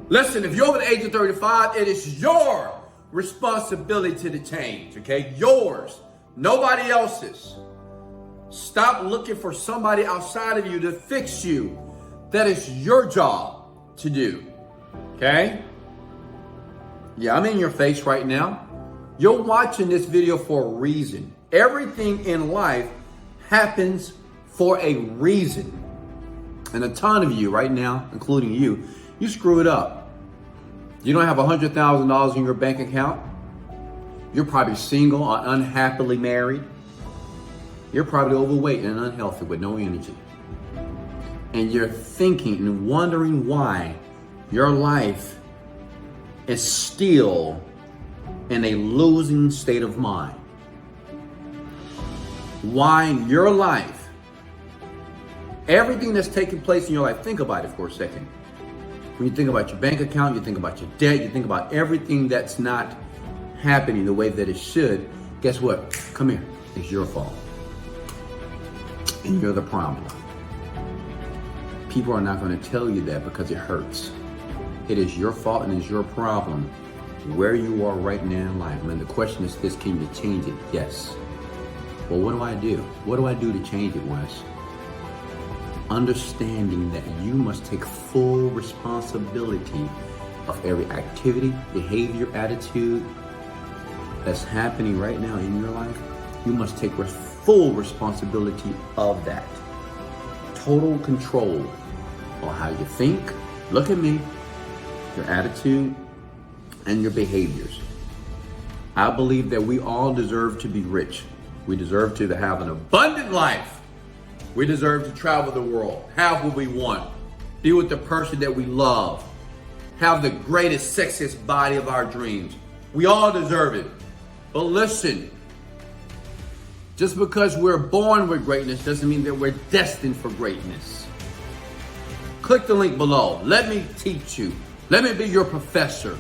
Listen, if you're over the age of 35, it is your responsibility to change, okay? Yours, nobody else's. Stop looking for somebody outside of you to fix you. That is your job to do, okay? Yeah, I'm in your face right now. You're watching this video for a reason. Everything in life happens for a reason. And a ton of you right now, including you screw it up. You don't have $100,000 in your bank account. You're probably single or unhappily married. You're probably overweight and unhealthy with no energy. And you're thinking and wondering why your life is still in a losing state of mind. Why your life, everything that's taking place in your life, think about it for a second. When you think about your bank account, you think about your debt, you think about everything that's not happening the way that it should, guess what? Come here. It's your fault. And you're the problem. People are not going to tell you that because it hurts. It is your fault and it's your problem where you are right now in life. And the question is this, can you change it? Yes. Well, what do I do? What do I do to change it, Wes? Understanding that you must take full responsibility of every activity, behavior, attitude that's happening right now in your life. You must take full responsibility of that. Total control on how you think, look at me, your attitude, and your behaviors. I believe that we all deserve to be rich. We deserve to have an abundant life. We deserve to travel the world, have what we want, be with the person that we love, have the greatest, sexiest body of our dreams. We all deserve it. But listen, just because we're born with greatness doesn't mean that we're destined for greatness. Click the link below. Let me teach you. Let me be your professor.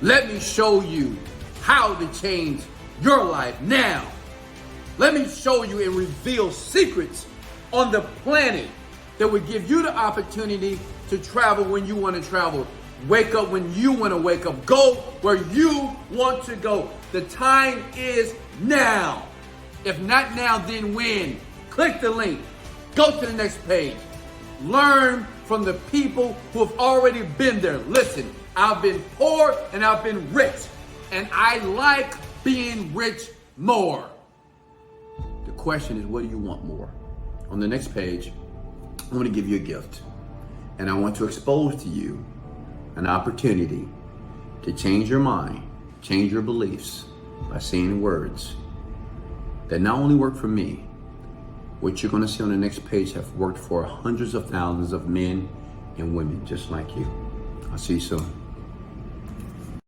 Let me show you how to change your life now. Let me show you and reveal secrets on the planet that would give you the opportunity to travel when you want to travel. Wake up when you want to wake up. Go where you want to go. The time is now. If not now, then when? Click the link. Go to the next page. Learn from the people who have already been there. Listen, I've been poor and I've been rich. And I like being rich more. The question is, what do you want more? On the next page, I'm going to give you a gift. And I want to expose to you an opportunity to change your mind, change your beliefs by saying words that not only work for me, what you're going to see on the next page have worked for hundreds of thousands of men and women just like you. I'll see you soon.